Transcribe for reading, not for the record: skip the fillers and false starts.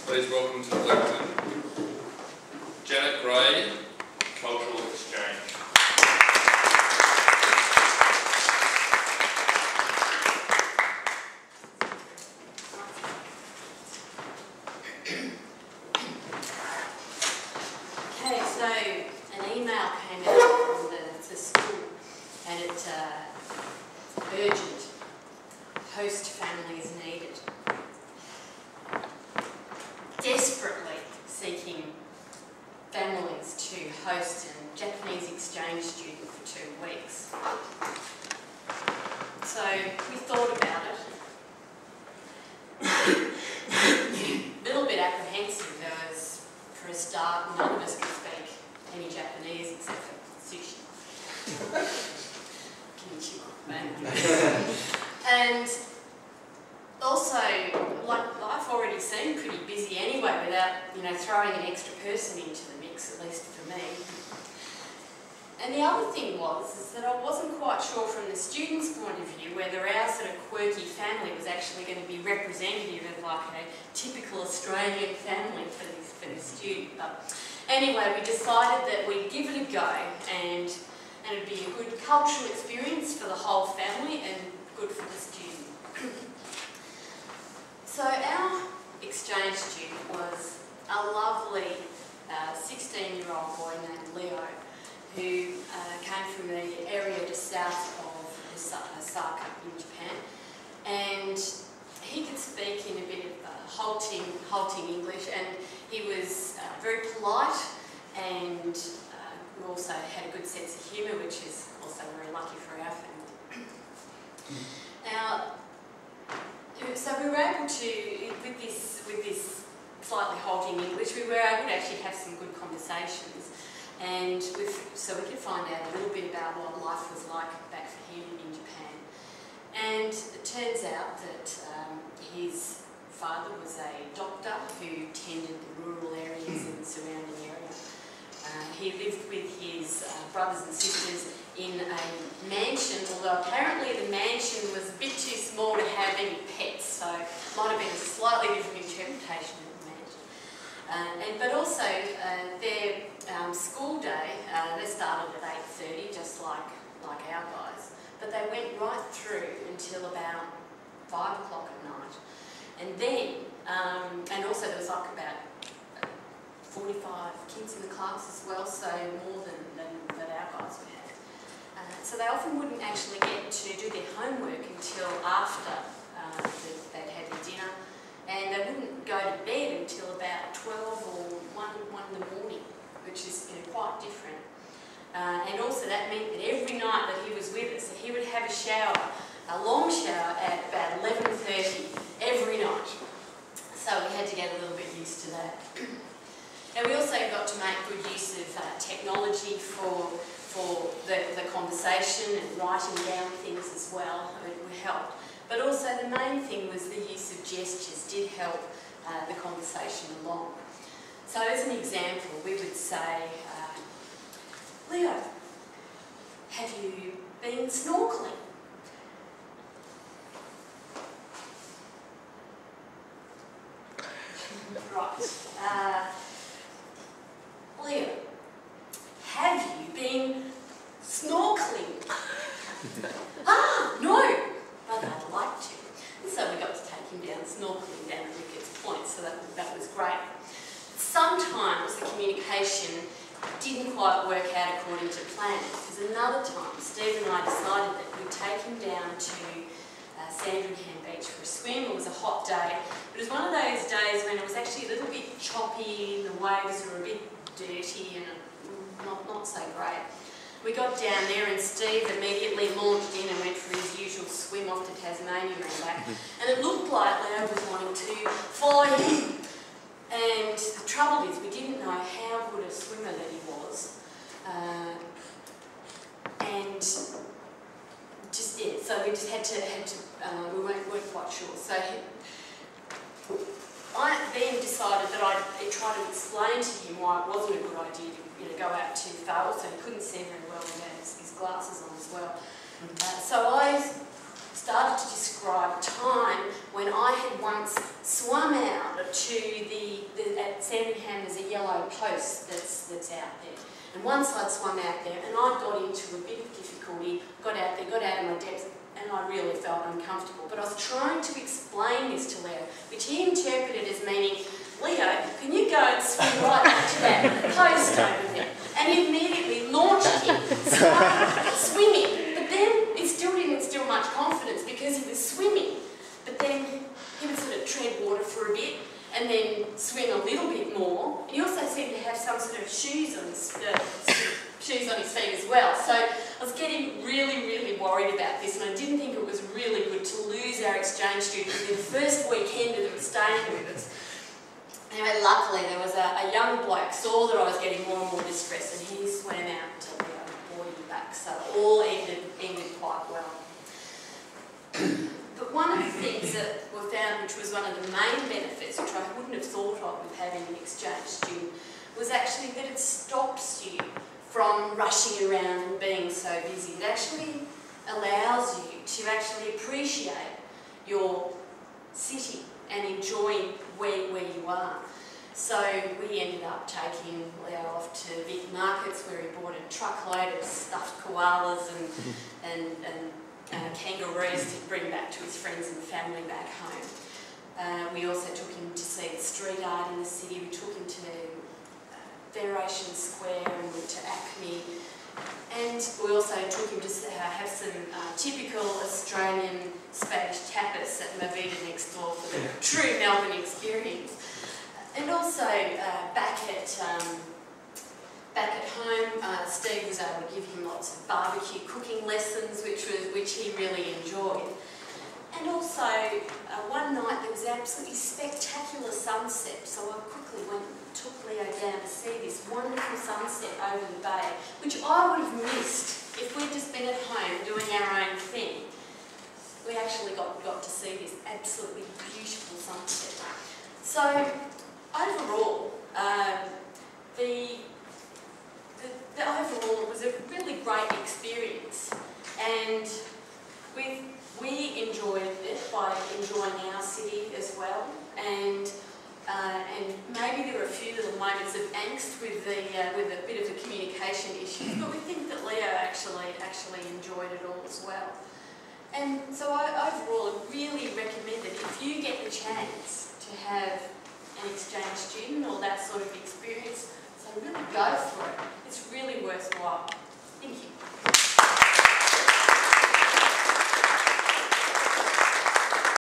Please welcome to the lectern, Janet Gray, Cultural Exchange. Okay, so an email came out from the school and it's urgent. Host family is needed. Desperately seeking families to host a Japanese exchange student for 2 weeks. So we thought about it. A little bit apprehensive because, for a start, none of us could speak any Japanese except for sushi. And also, like, life already seemed pretty busy anyway without, throwing an extra person into the mix, at least for me. And the other thing is that I wasn't quite sure from the students' point of view whether our sort of quirky family was actually going to be representative of like a typical Australian family for this student. But anyway, we decided that we'd give it a go and it'd be a good cultural experience for the whole family and good for the student. So our exchange student was a lovely 16-year-old boy named Leo who came from the area just south of Osaka in Japan, and he could speak in a bit of halting English, and he was very polite and also had a good sense of humour, which is also very lucky for our family. Now, so we were able to, with this slightly halting English, we were able to actually have some good conversations, and so we could find out a little bit about what life was like back for him in Japan. And it turns out that his father was a doctor who tended the rural areas in the surrounding area. He lived with his brothers and sisters in a mansion, although apparently the mansion was a bit too small to have any pets, so it might have been a slightly different interpretation of the mansion. But also their school day, they started at 8:30, just like our guys, but they went right through until about 5 o'clock at night. And then, and also there was like about 45 kids in the class as well, so more than our guys would have. So they often wouldn't actually get to do their homework until after they'd had their dinner, and they wouldn't go to bed until about 12 or 1 in the morning, which is quite different. And also that meant that every night that he was with us, he would have a shower, a long shower at about 11:30 every night. So we had to get a little bit used to that. And we also got to make good use of technology for the conversation and writing down things as well. It helped. But also the main thing was the use of gestures did help the conversation along. So as an example, we would say, Leo, have you been snorkeling? Right. Leo, have you been snorkeling? No, but I'd like to. And so we got to take him down snorkeling down at Ricketts Point, so that was great. Sometimes the communication didn't quite work out according to plan, because another time Steve and I decided that we'd take him down to Sandbelt Beach for a swim. It was a hot day, but it was one of those days when it was actually a little bit choppy, the waves were a bit dirty and not so great. We got down there and Steve immediately launched in and went for his usual swim off to Tasmania and back, and it looked like Leo was wanting to follow him. And the trouble is, we didn't know how good a swimmer that he was, and so we just had to we weren't quite sure. So I then decided that I'd try to explain to him why it wasn't a good idea to go out too far. Also, he couldn't see very well with his glasses on as well. So I started to describe a time when I had once swum out to the Leo post that's out there. And once I'd swum out there and I got into a bit of difficulty, got out there, got out of my depth, and I really felt uncomfortable. But I was trying to explain this to Leo, which he interpreted as meaning, Leo, can you go and swim right up to that post over there? And he immediately launched him, started swimming. But then it still didn't instill much confidence because he was swimming. But then he would sort of tread water for a bit and then swim a little bit more. And he also seemed to have some sort of shoes on his feet as well. So I was getting really, really worried about this, and I didn't think it was really good to lose our exchange student in the first weekend of them staying with us. Anyway, luckily there was a young bloke saw that I was getting more and more distressed, and he swam out to Leo and brought him back. So it all ended quite well. But one of the things that we found, which was one of the main benefits, which I wouldn't have thought of with having an exchange student, was actually that it stops you from rushing around and being so busy. It actually allows you to actually appreciate your city and enjoy where you are. So we ended up taking Leo off to big markets where he bought a truckload of stuffed koalas and kangaroos to bring back to his friends and family back home. We also took him to see the street art in the city. We took him to Federation Square and went to Acme. And we also took him to have some typical Australian Spanish tapas at Mavida next door for the true Melbourne experience. And also back at home, Steve was able to give him lots of barbecue cooking lessons, which he really enjoyed. And also one night there was an absolutely spectacular sunset, so I quickly went and took Leo down to see this wonderful sunset over the bay, which I would have missed if we'd just been at home doing our own thing. We actually got to see this absolutely beautiful sunset. So overall, overall it was a really great experience, and we enjoyed it by enjoying our city as well, and maybe there were a few little moments of angst with a bit of the communication issues, but we think that Leo actually enjoyed it all as well. And so overall, I really recommend it if you get the chance to have an exchange student or that sort of experience. So really go for it. It's really worthwhile. Thank you.